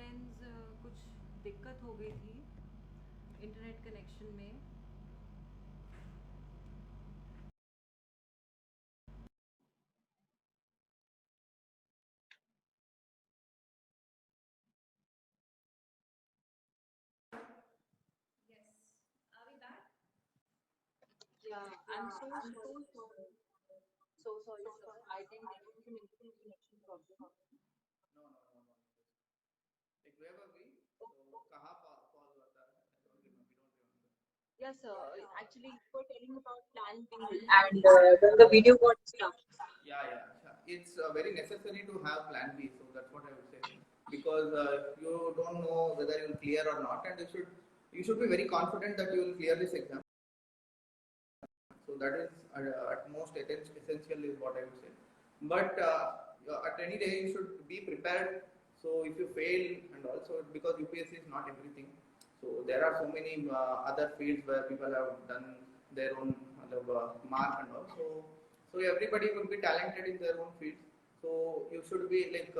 Airlines कुछ दिक्कत हो गई थी इंटरनेट कनेक्शन में. Yes. Are we back? Yeah, I'm so sorry. So sorry, sir. I think there was an internet connection problem. No, no, no, no. Like where were we? So कहाँ pause हुआ था? I don't remember. We don't remember. Yes, sir. Actually, you were telling about Plan B, and then the video got stuck. Yeah, yeah, yeah. It's very necessary to have plan B. So that's what I would say. Because you don't know whether you will clear or not, and you should be very confident that you will clear this exam. So that is at most essential is what I would say. But at any day you should be prepared. So if you fail, and also because UPSC is not everything, so there are so many other fields where people have done their own mark and all. So everybody will be talented in their own field. So you should be like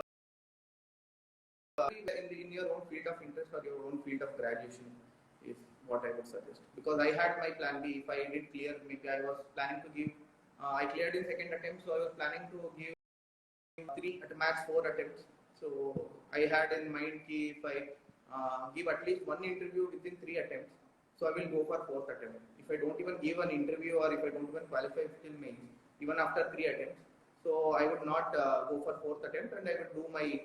in your own field of interest or your own field of graduation is what I would suggest. Because I had my plan B. If I did clear, maybe I was planning to give. I cleared in second attempt, so I was planning to give three at max four attempts. So I had in mind ki if I give at least one interview within three attempts, so I will go for fourth attempt. If I don't even give an interview or if I don't even qualify till mains, even after three attempts, so I would not go for fourth attempt and I would do my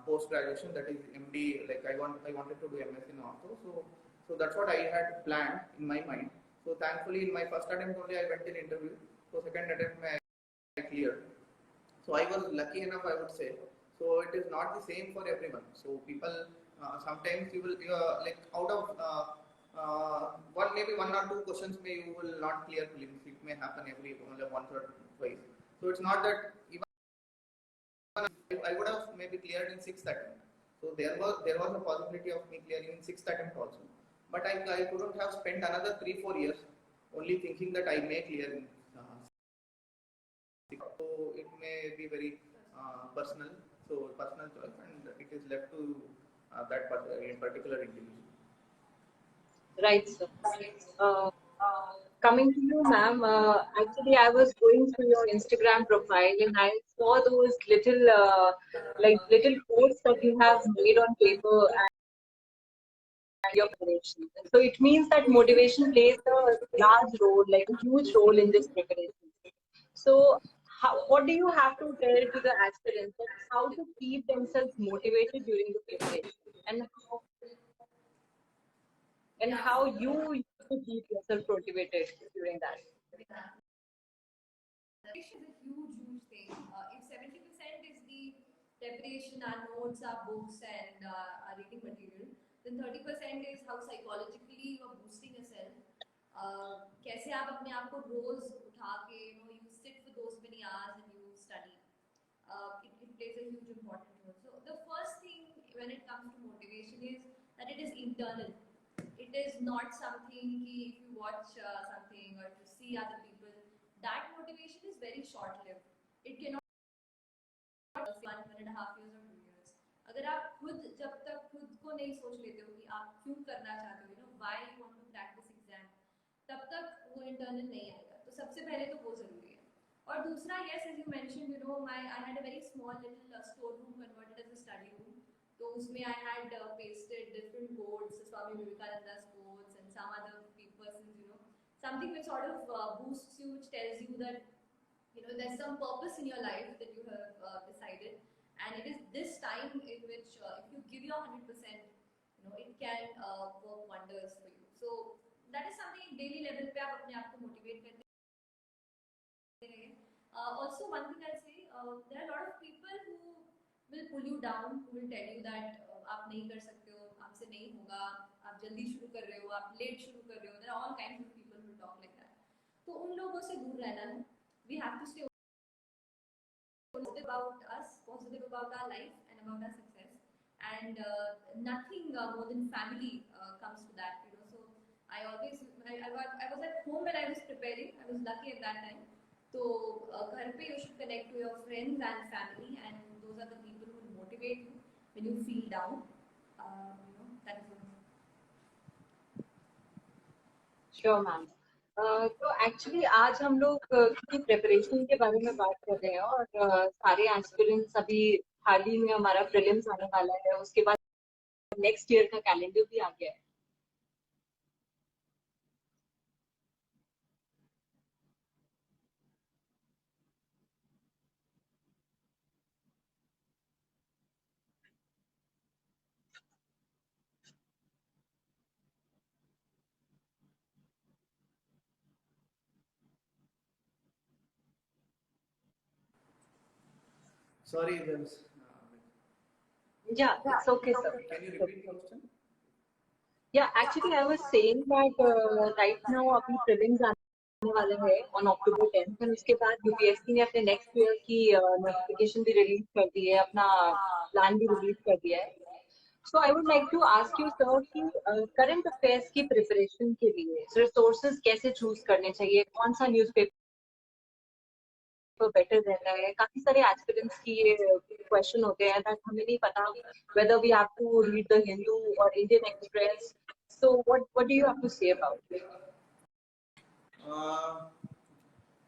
post graduation, that is MD. Like I wanted to do MS in ortho, so that's what I had planned in my mind. So thankfully in my first attempt only I went in interview. So second attempt I cleared. So I was lucky enough, I would say. So it is not the same for everyone. So people sometimes you will like out of one, maybe one or two questions may you will not clear prelims. It may happen every only once or twice. So it's not that even I would have maybe cleared in sixth attempt. So there was a possibility of me clearing in sixth attempt also. But I couldn't have spent another 3-4 years only thinking that I may clear in so it may be very personal, so personal choice, and it is left to that particular individual. Right, sir. Coming to you, ma'am, actually, I was going through your Instagram profile and I saw those little, little quotes that you have made on paper and your preparation. So it means that motivation plays a large role, like a huge role in this preparation. So, what do you have to tell to the aspirants that how to keep themselves motivated during the preparation, and how you used to keep yourself motivated during that? Preparation is a huge, huge thing. If 70% is the preparation, our notes, our books, and our reading material, then 30% is how psychologically you are boosting yourself. कैसे आप अपने आप को रोज उठा के you sit for those many hours and you study. It plays a huge important role. So the first thing when it comes to motivation is that it is internal. It is not something ki if you watch something or if you see other people, that motivation is very short lived. It cannot 1.5 years or 2 years. अगर आप खुद जब तक खुद को नहीं सोच लेते हो कि आप क्यों करना चाहते हो, why you want to crack this exam, तब तक वो इंटरनल नहीं आएगा. तो सबसे पहले तो वो जरूरी है. और दूसरा, yes, as you mentioned, I had a very small little store room converted as a study room. तो उसमें I had pasted different quotes, Swami Vivekananda's quotes and some other persons, something which sort of boosts you, which tells you that there's some purpose in your life that you have decided, and it is this time in which if you give your 100%, it can work wonders for you. So that is something daily level पे आप अपने आप को motivate करते रहिए. Also, one thing I'll say, there are a lot of people who will pull you down, who will tell you that आप नहीं कर सकते हो, आपसे नहीं होगा, आप जल्दी शुरू कर रहे हो, आप लेट शुरू कर रहे हो. There are all kinds of people who talk like that. तो उन लोगों से दूर रहना है. We have to stay positive about us, positive about our life and about our success. And nothing more than family comes to that. So I was at home when I was preparing. I was lucky at that time. So घर पे you should connect to your friends and family, and those are the people who will motivate you when you feel down. that is all. Sure ma'am. तो actually आज हम लोग की preparation के बारे में बात कर रहे हैं और सारे एस्पिरेंट्स अभी हाल ही में हमारा प्रीलिम्स आने वाला है, उसके बाद नेक्स्ट ईयर का कैलेंडर भी आ गया है। Sorry, there's. Yeah, it's okay, sir. Can you repeat the question? Yeah, actually I was saying that right now अभी प्रीलिम्स आने वाले हैं on October 10th और उसके बाद यूपीएससी ने अपने नेक्स्ट ईयर की नोटिफिकेशन भी रिलीज कर दी है, अपना प्लान भी रिलीज कर दिया है। So I would like to ask you sir कि करंट अफेयर्स की प्रिपरेशन के लिए रिसोर्सेज कैसे चूज करने चाहिए, कौन सा न्यूज़पेपर बेटर रहता है? काफी सारे एस्पिरेंट्स की ये क्वेश्चन होते हैं दैट हमें नहीं पता whether we have to read the Hindu or Indian Express. So what do you have to say about it?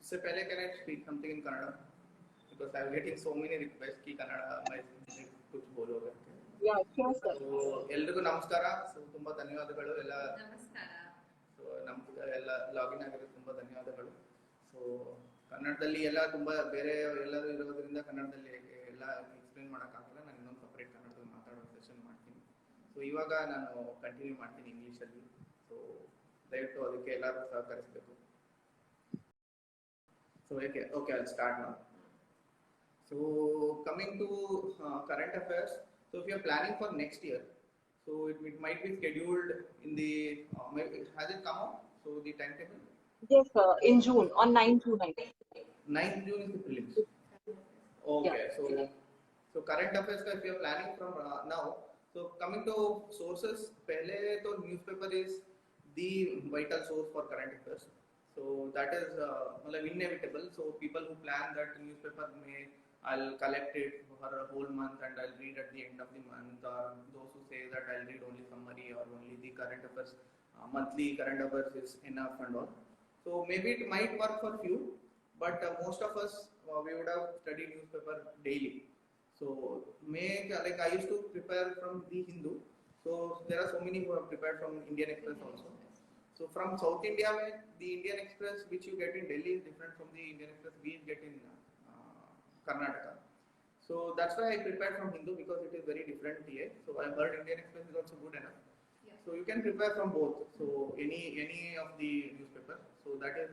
इससे पहले can I speak something in Kannada? Because I'm getting so many requests कि कन्नड़ में कुछ बोलोगे। Yeah, sure sir. So ಎಲ್ರಿಗೂ ನಮಸ್ಕಾರ. So ತುಂಬಾ ಧನ್ಯವಾದಗಳು ಎಲ್ಲ. ನಮಸ್ಕಾರ. So ನಮ್ಗೆ ಎಲ್ಲ ಲಾಗಿನ್ ಆಗಿರೋದು ತುಂಬಾ ಧನ್ಯವಾದಗಳು. So ಕನ್ನಡದಲ್ಲಿ ಎಲ್ಲ ತುಂಬಾ ಬೇರೆ ಎಲ್ಲರೂ ಇರೋದ್ರಿಂದ ಕನ್ನಡದಲ್ಲಿ ಎಲ್ಲ ಎಕ್ಸ್ಪ್ಲೇನ್ ಮಾಡೋಕ್ಕಾಗಲ್ಲ, ನಾನು ಇನ್ನೊಂದು ಸಪ್ರೇಟ್ ಕನ್ನಡದಲ್ಲಿ ಮಾತಾಡೋ ಸೆಷನ್ ಮಾಡ್ತೀನಿ. ಸೊ ಇವಾಗ ನಾನು ಕಂಟಿನ್ಯೂ ಮಾಡ್ತೀನಿ ಇಂಗ್ಲೀಷಲ್ಲಿ. ಸೊ ದಯವಿಟ್ಟು ಅದಕ್ಕೆ ಎಲ್ಲರೂ ಸಹಕರಿಸಬೇಕು. So okay I'll start now. So coming to current affairs, so if you are planning for next year, so it might be scheduled in the has it come out? So the timetable? Yes sir, in June on 9th June. 9th June is the prelims. Okay, yeah. So current affairs if you are planning from now, so coming to sources, pehle to newspaper is the vital source for current affairs. So that is inevitable. So people who plan that newspaper I'll collect it for a whole month and I'll read at the end of the month, or those who say that I'll read only summary or only the current affairs, monthly current affairs is enough and all. So maybe it might work for few, but most of us we would have studied newspaper daily. So I used to prepare from the Hindu. So there are so many who have prepared from Indian Express also. So from South India, the Indian Express which you get in Delhi is different from the Indian Express we get in Karnataka. So that's why I prepared from Hindu, because it is very different here. So I heard Indian Express is also good enough. Yeah. So you can prepare from both. So any of the newspaper. So that is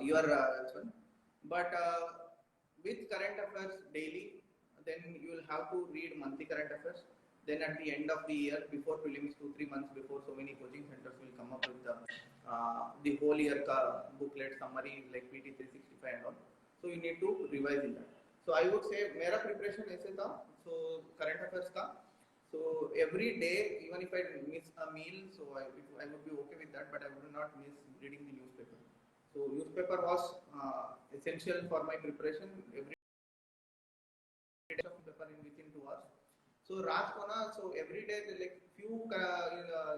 your one. But with current affairs daily, then you will have to read monthly current affairs. Then at the end of the year, before prelims, 2-3 months before, so many coaching centers will come up with the whole year booklet summary like PT 365 and all. So you need to revise in that. So I would say मेरा preparation ऐसे था. So current affairs का. So every day, even if I miss a meal, so I would be okay with that, but I would not miss reading the newspaper. So newspaper was essential for my preparation. Every day of paper in within 2 hours. So रात को ना, so every day like few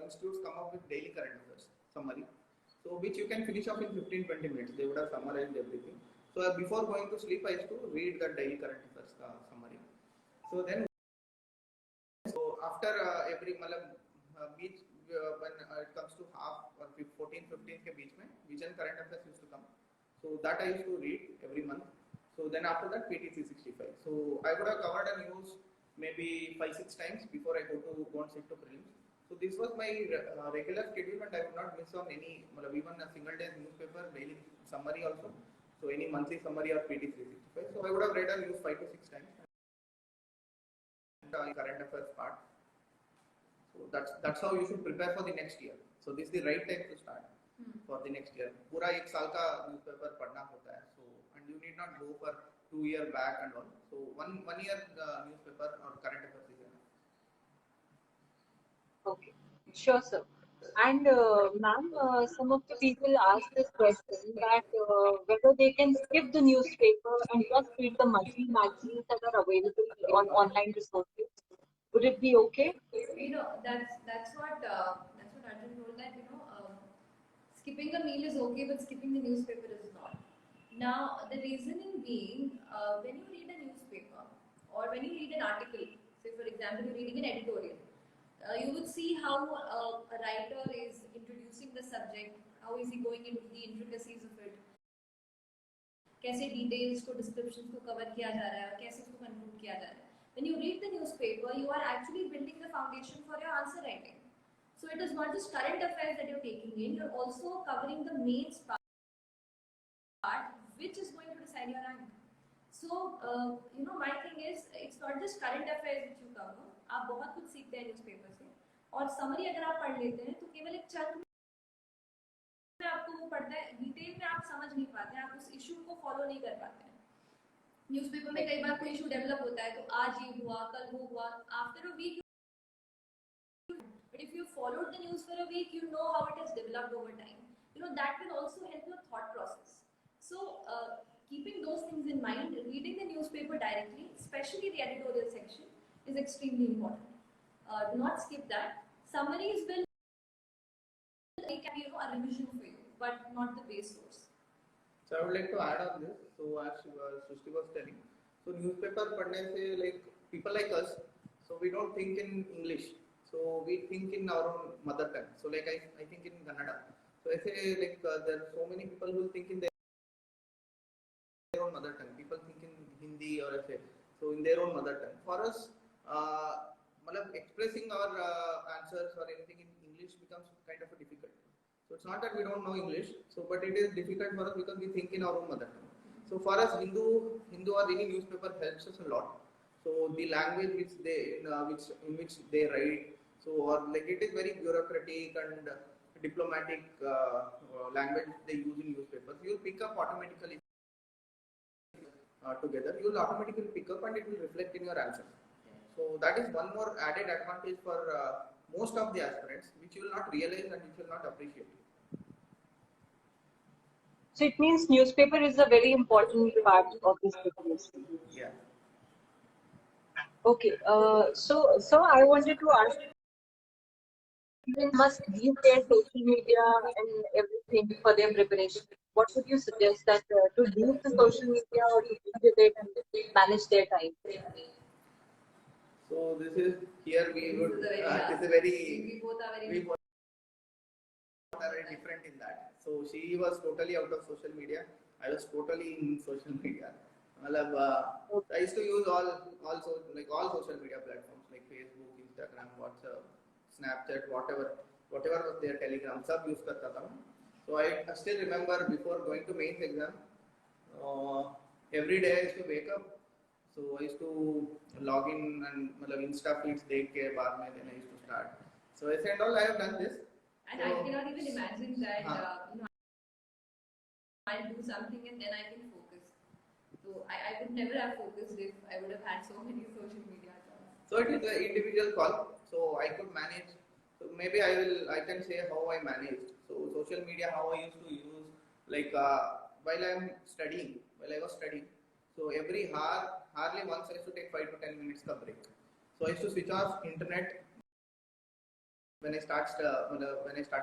institutes come up with daily current affairs summary. So which you can finish off in 15-20 minutes. They would have summarized everything. So before going to sleep, I used to read the daily current affairs summary. So then, so after every beach when it comes to half or 14-15 के बीच में vision current affairs used to come. So that I used to read every month. So then after that PT 365. So I would have covered a news maybe 5-6 times before I go and sit to prelims. So this was my regular schedule, and I would not miss on any even a single day newspaper daily summary also. So any monthly summary or PT 365. So I would have read a news 5-6 times. Current affairs part. So that's how you should prepare for the next year. So this is the right time to start for the next year. पूरा एक साल का newspaper पढ़ना होता है. So and you need not go for 2 year back and all. So one year newspaper or current affairs is enough. Okay, sure sir. And ma'am, some of the people ask this question that whether they can skip the newspaper and just read the monthly magazines that are available on online resources. Would it be okay? That's what Arjun told, that skipping a meal is okay, but skipping the newspaper is not. Now, the reasoning being, when you read a newspaper or when you read an article, say for example, you're reading an editorial, you would see how a writer is introducing the subject, how is he going into the intricacies of it, कैसे details को descriptions को cover किया जा रहा है और कैसे उसको कंक्लूड किया जा रहा है. When you read the newspaper, you are actually building the foundation for your answer writing. So it is not just current affairs that you're taking in, you're also covering the main part which is going to decide your rank. So, my thing is, it's not just current affairs which you cover. आप बहुत कुछ सीखते हैं newspaper से, और summary अगर आप पढ़ लेते हैं तो केवल एक चंक में आपको वो पढ़ता है, डिटेल में आप समझ नहीं पाते हैं, आप उस इशू को फॉलो नहीं कर पाते हैं. न्यूज़पेपर में कई बार कोई इशू डेवलप होता है तो आज ये हुआ, कल वो हुआ, after a week. But if you followed the news for a week, you know how it has developed over time. That will also help your thought process. So, keeping those things in mind, reading the newspaper directly, especially the editorial section, is extremely important. Do not skip that. Summaries will they can be a revision for you, but not the base source. So I would like to add on this. So as Srishti was telling, so newspaper padne se, like people like us, so we don't think in English. So we think in our own mother tongue. So like I think in Kannada. So I say like there are so many people who think in their own mother tongue. People think in Hindi or say so in their own mother tongue. For us, expressing our answers or anything in English becomes kind of a difficult. So it's not that we don't know English, so but it is difficult for us because we think in our own mother tongue. So for us, Hindu or any newspaper helps us a lot. So the language which in which they write, so or like it is very bureaucratic and diplomatic language they use in newspapers. You'll pick up automatically together. You'll automatically pick up and it will reflect in your answer. So that is one more added advantage for most of the aspirants, which you will not realize and which you will not appreciate. So it means newspaper is a very important part of this preparation. Yeah. Okay. So I wanted to ask, people must leave their social media and everything for their preparation. What would you suggest that to leave the social media or to deal with it and manage their time? So this is here we would. We both are very different in that. So she was totally out of social media. I was totally in social media. I used to use all social media platforms like Facebook, Instagram, WhatsApp, Snapchat, whatever was there, Telegram, sab use karta tha. So I still remember before going to mains exam, every day I used to wake up. So I used to log in and Insta feeds dekh ke baad mein then I used to start. So I said all I have done this. And so, I cannot even imagine that I'll do something and then I can focus. So I would never have focused if I would have had so many social media accounts. So it is an individual call. So I could manage. So maybe I can say how I managed. So social media, how I used to use, like while I was studying. So every hour, hardly once I used to take 5 to 10 minutes of break. So I used to switch off internet when I started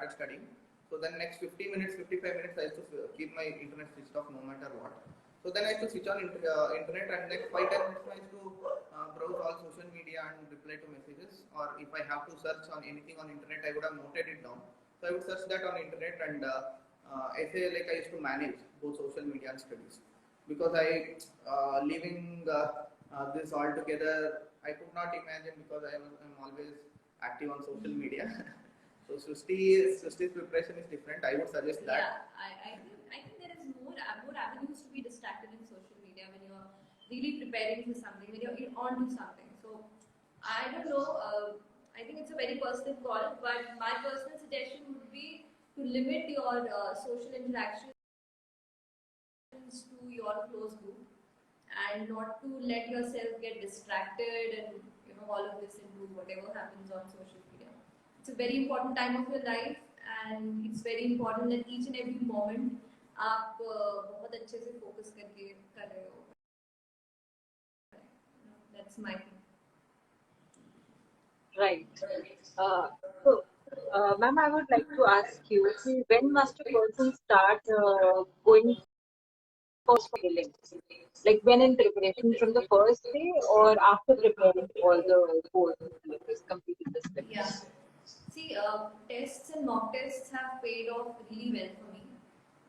studying. So then next 50 minutes, 55 minutes, I used to keep my internet switched off no matter what. So then I used to switch on internet and next 5 10 minutes I used to browse all social media and reply to messages. Or if I have to search on anything on internet, I would have noted it down. So I would search that on internet and I used to manage both social media and studies. Because leaving this all together, I could not imagine because I'm always active on social media. So Srishti's preparation is different. I would suggest that. Yeah, I think there is more avenues to be distracted in social media when you're really preparing for something, when you're on to something. So I don't know. I think it's a very personal call, but my personal suggestion would be to limit your social interactions to your close group and not to let yourself get distracted and all of this into whatever happens on social media. It's a very important time of your life and it's very important that each and every moment आप बहुत अच्छे से focus करके कर रहे हो. That's my thing. Right. Uh, ma'am, I would like to ask you, when must a person start going for prelims? Like when in preparation, from the first day or after preparing for the course and syllabus, completing the Yeah. syllabus? See, tests and mock tests have paid off really well for me.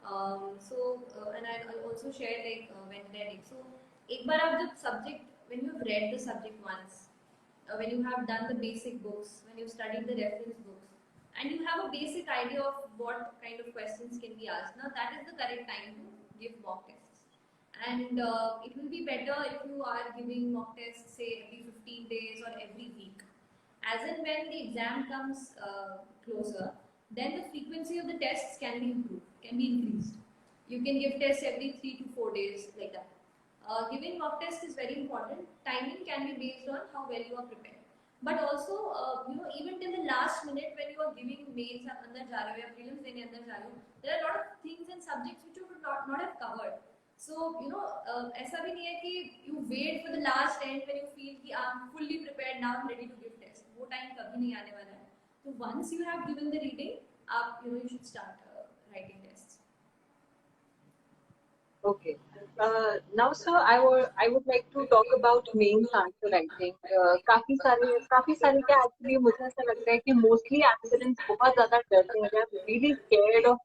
And I'll also share like when did I take. So, एक बार आप जब subject, when you have read the subject once, when you have done the basic books, when you've studied the reference books, and you have a basic idea of what kind of questions can be asked. Now that is the correct time to give mock tests. And it will be better if you are giving mock tests, say every 15 days or every week. As and when the exam comes closer, then the frequency of the tests can be improved, can be increased. You can give tests every 3 to 4 days, like that. Giving mock test is very important. Timing can be based on how well you are prepared. But also, even till the last minute when you are giving mains अंदर जा रहे हो या prelims देने अंदर जा रहे हो, there are a lot of things and subjects which you could not have covered. So ऐसा भी नहीं है कि you wait for the last end when you feel कि I'm fully prepared now, I'm ready to give test. वो time कभी नहीं आने वाला है. So once you have given the reading, आप you should start writing tests. Okay. Now, sir, I would like to talk about mains answer writing. काफी सारे क्या actually मुझे ऐसा लगता है कि mostly aspirants बहुत ज़्यादा डरते हैं. They are really scared of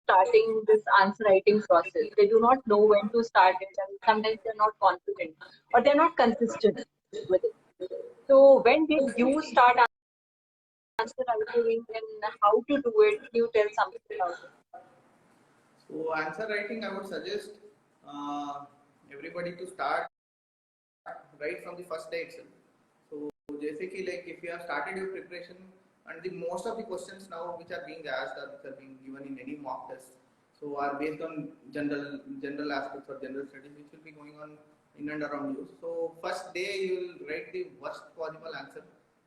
starting this answer writing process. They do not know when to start it, and sometimes they're not confident or they're not consistent with it. So, when did you start answer writing and how to do it? Can you tell something about it? So answer writing, I would suggest everybody to start right from the first day itself. So जैसे कि like if you have started your preparation and the most of the questions now which are being asked or which are being given in any mock test, so are based on general aspects or general studies which will be going on in and around you. So first day you will write the worst possible answer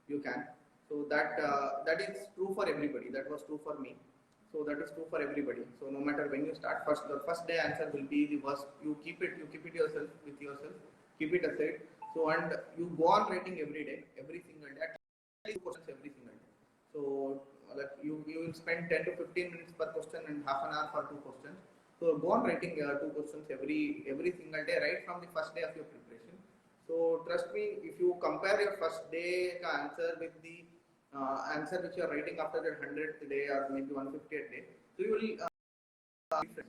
you can. So that is true for everybody. That was true for me. So that is true for everybody. So no matter when you start, the first day answer will be the worst. You keep it yourself with yourself, keep it aside. So and you go on writing every day, every single day, at least 2 questions every single day. So like you will spend 10 to 15 minutes per question and half an hour for 2 questions. So go on writing 2 questions every single day, right from the first day of your preparation. So trust me, if you compare your first day answer with the answer which you are writing after the 100th day or maybe 150th day, so you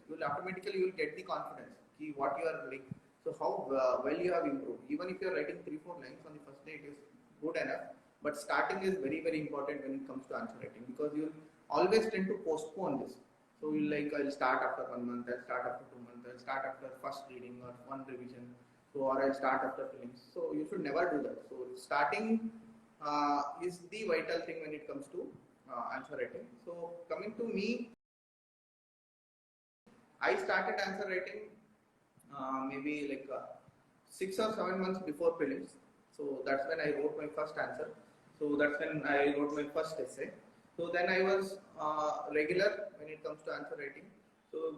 will automatically you will get the confidence ki what you are like. So how well you have improved. Even if you are writing 3-4 lines on the first day, it is good enough. But starting is very important when it comes to answer writing, because you always tend to postpone this. So you like I'll start after 1 month, I'll start after 2 months, I'll start after first reading or one revision. So or I'll start after films. So you should never do that. So starting is the vital thing when it comes to answer writing. So coming to me, I started answer writing maybe like 6 or 7 months before prelims. So that's when I wrote my first answer. So that's when I wrote my first essay. So then I was regular when it comes to answer writing. So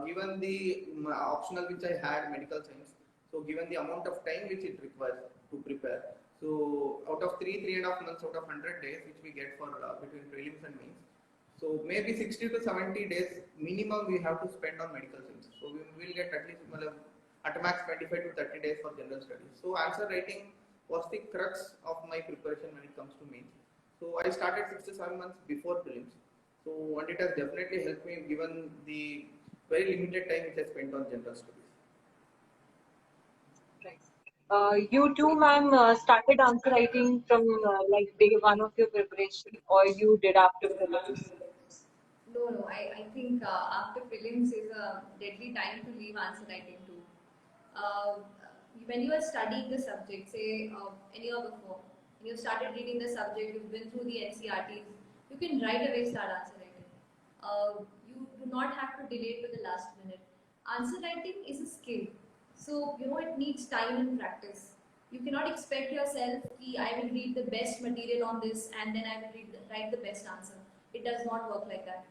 given the optional which I had, medical science, so given the amount of time which it requires to prepare, so out of 3.5 months out of 100 days which we get for between prelims and mains, so maybe 60 to 70 days minimum we have to spend on medical science. So we will get at least at max 25 to 30 days for general studies. So answer writing was the crux of my preparation when it comes to mains. So I started 6 to 7 months before prelims. So and it has definitely helped me given the very limited time which I spent on general studies. You too, ma'am, started answer writing from like day one of your preparation, or you did after prelims? No. I think after prelims is a deadly time to leave answer writing too. Uh, when you are studying the subject, say an year before, and you started reading the subject, you've been through the NCRTs, you can right away start answer writing. You do not have to delay to the last minute. Answer writing is a skill, so it needs time and practice. You cannot expect yourself that I will read the best material on this and then I will write the best answer. It does not work like that.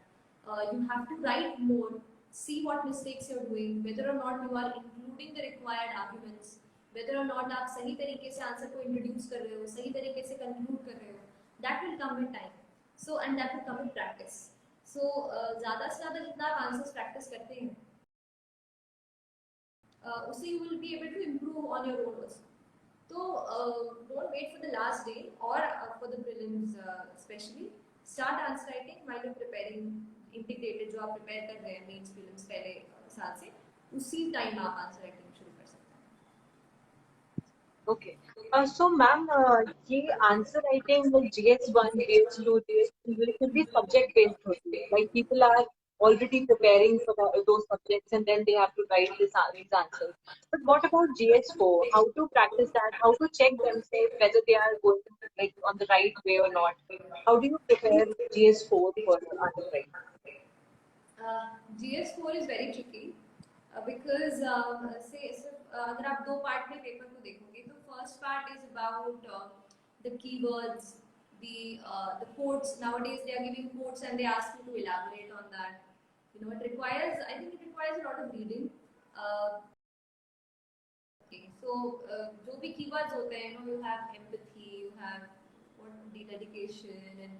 You have to write more, see what mistakes you're doing, whether or not you are including the required arguments, whether or not आप सही तरीके से answer को introduce कर रहे हो, सही तरीके से कंक्लूड कर रहे हो, that will come with time. So and that will come with practice. So ज़्यादा से ज़्यादा जितना आप आंसर्स प्रैक्टिस करते हैं उससे you will be able to improve on your own also. So don't wait for the last day or for the prelims especially. Start answer writing while you're preparing integrated जो आप prepare कर रहे हैं mains prelims पहले साल से, उसी time आप answer writing शुरू कर सकते हैं. Okay. So, ma'am, ये answer writing with GS1, GS2, GS3 will be subject-based only. Like people are already preparing for those subjects and then they have to write these answers. But what about GS4? How to practice that? How to check themselves whether they are going like on the right way or not? How do you prepare GS4 for answer writing? GS4 is very tricky because say अगर आप दो part में paper को देखोगे तो first part is about the keywords, the quotes. Nowadays they are giving quotes and they ask you to elaborate on that. You know, I think it requires a lot of reading. Okay, so जो भी keywords होते हैं, you have empathy, you have dedication and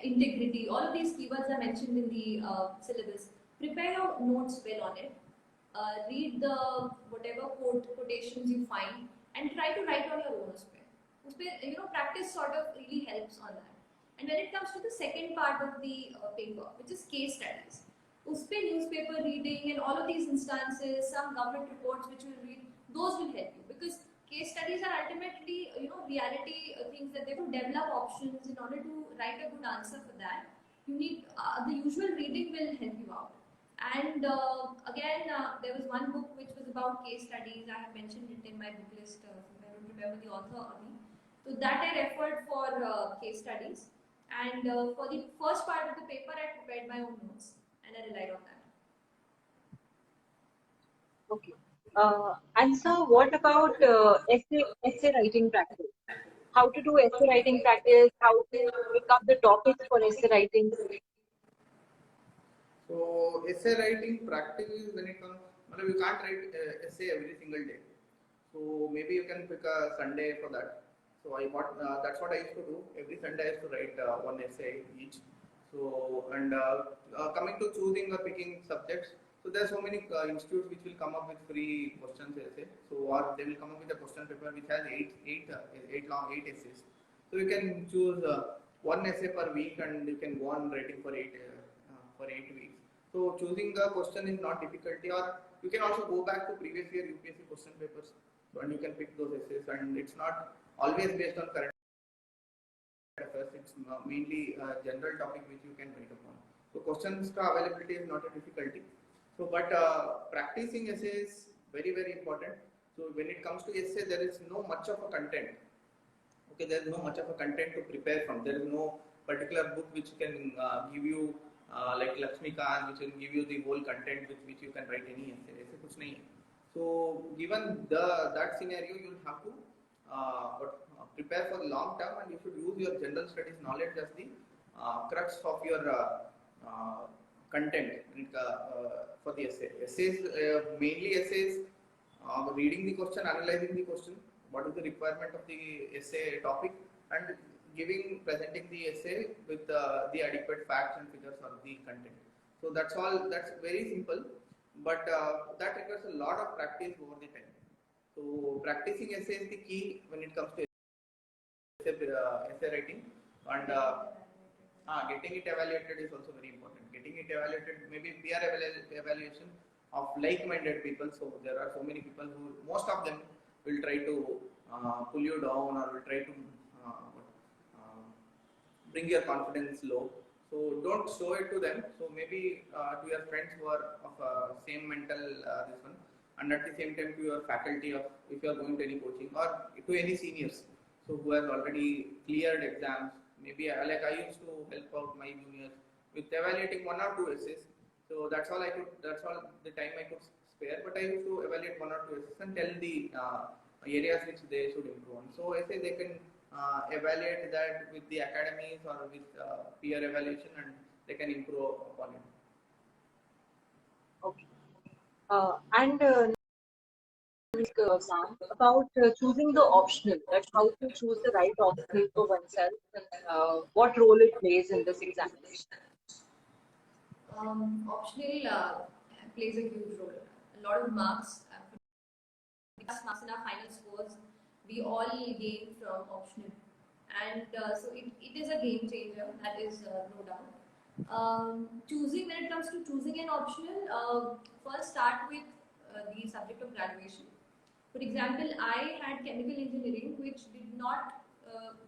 integrity. All of these keywords are mentioned in the syllabus. Prepare your notes well on it. Read the whatever quotations you find and try to write on your own. You know, practice sort of really helps on that. And when it comes to the second part of the paper, which is case studies, uspe newspaper reading and all of these instances, some government reports which you will read, those will help you, because case studies are ultimately, you know, reality things that they will develop options. In order to write a good answer for that, you need the usual reading will help you out. And again, there was one book which was about case studies. I have mentioned it in my book list. I don't remember the author only. So that I referred for case studies. And for the first part of the paper, I prepared my own notes and I relied on that. Okay. And so, what about essay writing practice? How to do essay writing practice? How to pick up the topics for essay writing? So essay writing practice is when it comes, you can't write essay every single day. So maybe you can pick a Sunday for that. So that's what I used to do. Every Sunday I used to write one essay each. So and coming to choosing or picking subjects, so there are so many institutes which will come up with free questions essay. So or they will come up with a question paper which has eight essays. So you can choose one essay per week and you can go on writing for 8 weeks. So choosing the question is not difficulty, or you can also go back to previous year UPSC question papers, and you can pick those essays. And it's not always based on current affairs. It's mainly a general topic which you can write upon. So questions availability is not a difficulty. So but practicing essays is very important. So when it comes to essay, there is no much of a content. Okay, there is no much of a content to prepare from. There is no particular book which can give you like Lakshmikant, which will give you the whole content with which you can write any essay. ऐसे कुछ नहीं है. So given that scenario, you will have to prepare for the long term, and you should use your general studies knowledge as the crux of your content for the essay. Essays, mainly essays, reading the question, analyzing the question, what is the requirement of the essay topic, and presenting the essay with the adequate facts and figures on the content. So that's all. That's very simple, but that requires a lot of practice over the time. So practicing essay is the key when it comes to essay writing, and getting it evaluated is also very important. Getting it evaluated, maybe peer evaluation of like-minded people. So there are so many people who, most of them will try to pull you down, or will try to bring your confidence low. So don't show it to them. So maybe to your friends who are of same mental this one, and at the same time to your faculty of, if you are going to any coaching, or to any seniors, so who has already cleared exams. Maybe like I used to help out my juniors with evaluating 1 or 2 essays. So that's all the time I could spare. But I used to evaluate 1 or 2 essays and tell the areas which they should improve on. So essay they can evaluate that with the academies or with peer evaluation, and they can improve upon it. Okay. And Ma'am, about choosing the optional, that how to choose the right optional for oneself, and what role it plays in this examination. Optional plays a huge role. A lot of marks, marks in our final scores, we all gain from optional. And so it is a game changer, that is no doubt. Choosing, when it comes to choosing an optional, first start with the subject of graduation. For example, I had chemical engineering, which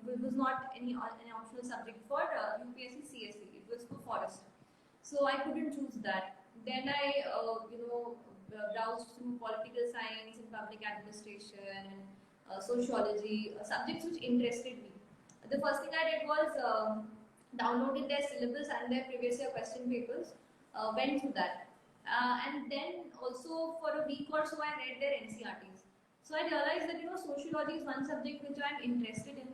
was not any optional subject for UPSC CSE. It was for forest, so I couldn't choose that. Then I, browsed through political science and public administration and sociology, subjects which interested me. The first thing I did was downloaded their syllabus and their previous year question papers, went through that. And then also for a week or so I read their NCRTs. So I realized that sociology is one subject which I'm interested in,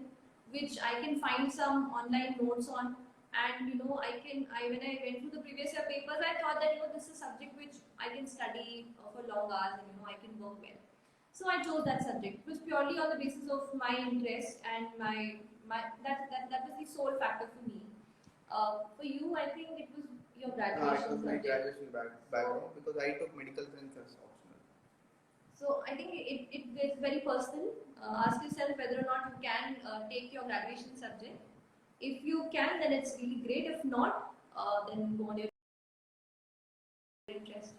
which I can find some online notes on, and I when I went through the previous year papers, I thought that this is a subject which I can study for long hours, and I can work well. So I chose that subject. It was purely on the basis of my interest and that was the sole factor for me. For you, I think it was your graduation It was my subject. graduation background because I took medical science as optional. So I think it gets very personal. Ask yourself whether or not you can take your graduation subject. If you can, then it's really great. If not, then go on your interest.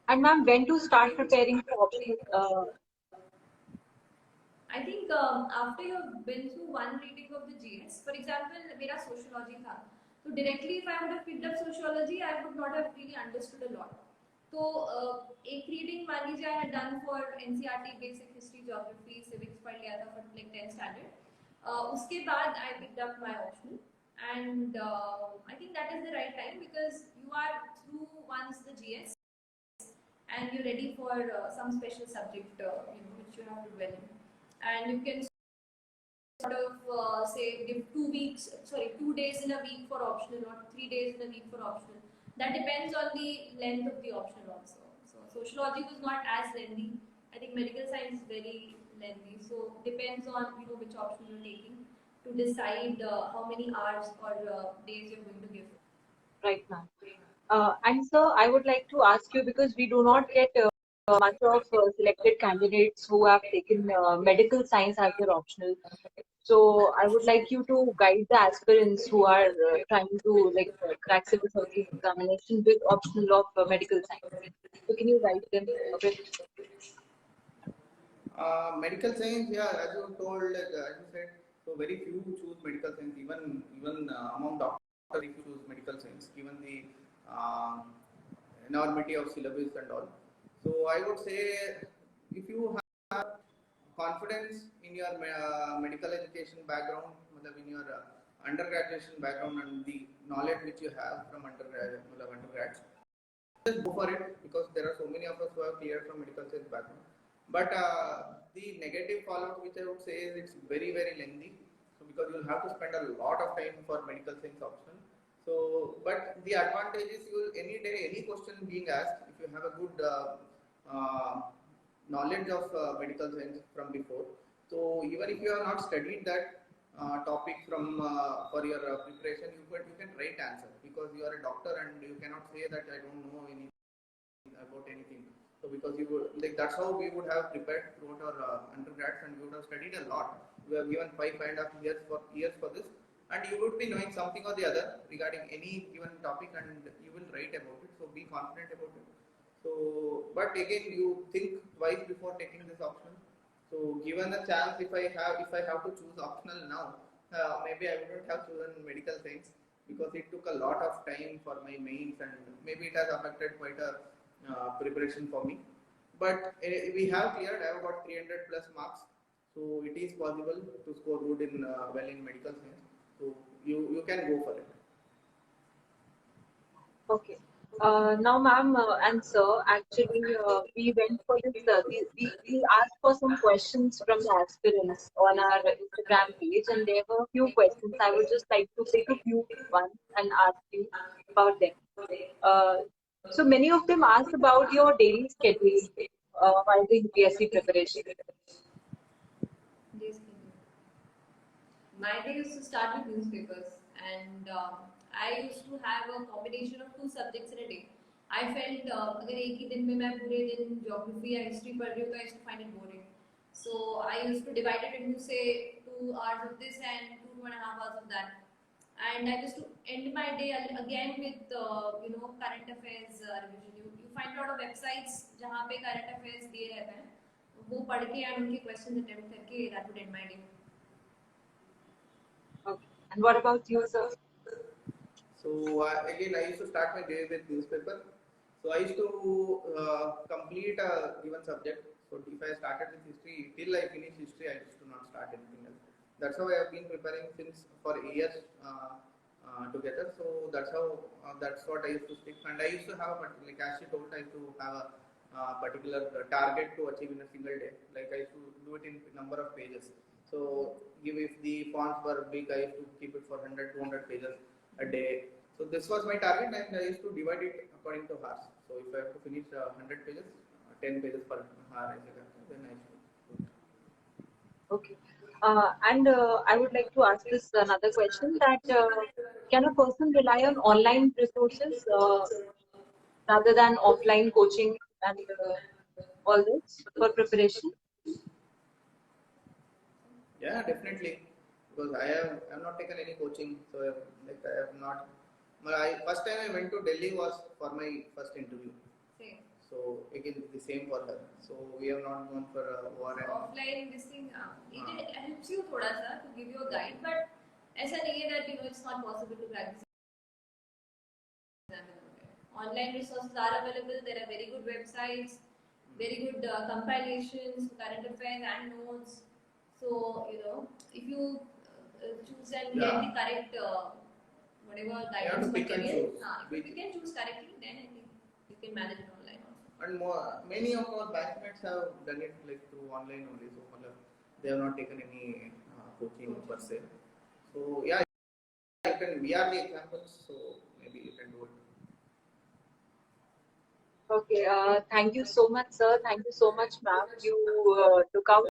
And ma'am, when to start preparing for optional? I think after you've been through one reading of the GS, for example, मेरा sociology था, so directly if I would have picked up sociology, I would not have really understood a lot. तो एक reading मान लीजिए I had done for NCRT basic history, geography, civics पढ़ लिया था for like 10th standard. उसके बाद I picked up my optional, and I think that is the right time because you are through once the GS and you're ready for some special subject which you have to dwell in, and you can sort of say give 2 days in a week for optional or 3 days in a week for optional. That depends on the length of the optional also. So sociology was not as lengthy. I think medical science is very lengthy. So depends on which option you're taking to decide how many hours or days you're going to give. Right, ma'am. And sir, I would like to ask you, because we do not get much of selected candidates who have taken medical science as their optional. So I would like you to guide the aspirants who are trying to crack civil service examination with optional of medical science. So can you guide them a bit? Medical science, yeah, as you told, as you said, so very few choose medical science. Even among doctors, if you choose medical science, given the enormity of syllabus and all. So I would say, if you have confidence in your medical education background, in your undergraduation background and the knowledge which you have from undergrads, just go for it, because there are so many of us who have cleared from medical science background. But the negative fallout, which I would say, is it's very lengthy. So because you'll have to spend a lot of time for medical science optional. So, but the advantage is you will any day, any question being asked, if you have a good knowledge of medical science from before. So even if you have not studied that topic from for your preparation, you can write answer, because you are a doctor and you cannot say that I don't know anything about anything. So because you would, that's how we would have prepared throughout our undergrads, and we would have studied a lot. We have given 5.5 years for this, and you would be knowing something or the other regarding any given topic, and you will write about it. So be confident about it. So, but again, you think twice before taking this optional. So given a chance, if I have to choose optional now, maybe I wouldn't have chosen medical science, because it took a lot of time for my mains, and maybe it has affected quite a preparation for me. But we have cleared. I have got 300 plus marks, so it is possible to score good in well in medical science. So you can go for it. Okay. Now, ma'am and sir, actually, we went for this. We asked for some questions from the aspirants on our Instagram page, and there were a few questions. I would just like to pick a few ones and ask you about them. Uh, So many of them ask about your daily schedule while the UPSC preparation. Days schedule. My day used to start with newspapers, and I used to have a combination of two subjects in a day. I felt अगर एक ही दिन में मैं पूरे दिन geography या history पढ़ रही हूँ तो I used to find it boring. So I used to divide it into say 2 hours of this and 2.5 hours of that. And I used to end my day again with current affairs revision. You find a lot of websites जहाँ पे current affairs दिए रहते हैं वो पढ़ के and उनके questions attempt करके that would end my day. Okay. And what about you, sir? So again, I used to start my day with newspaper. So I used to complete a given subject. So if I started with history, till I finish history, I used to not start anything else. That's how I have been preparing since for years together. So that's what I used to stick. And I used to have, like as she told, I used to have a particular target to achieve in a single day. Like I used to do it in number of pages. So if the fonts were big, I used to keep it for 100, 200 pages a day. So this was my target, and I used to divide it according to hours. So if I have to finish 100 pages, 10 pages per hour, then I should. Okay. And I would like to ask this another question that can a person rely on online resources rather than offline coaching and all this for preparation? Yeah, definitely. Because I have not taken any coaching, so I have not. First time I went to Delhi was for my first interview. Same. So again, the same for her. So we have not gone for one. Offline this thing it helps you थोड़ा सा to give you a guide, but ऐसा नहीं है that it's not possible to practice exam. Online resources are available. There are very good websites, very good compilations, current affairs and notes. So if you choose and get the correct whatever guidance material, if you can choose correctly, then I think you can manage it online also. And many of our batchmates have done it like through online only. So they have not taken any coaching per se. So yeah, we are the examples. So maybe you can do it. Okay. Thank you so much, sir. Thank you so much, ma'am. You took out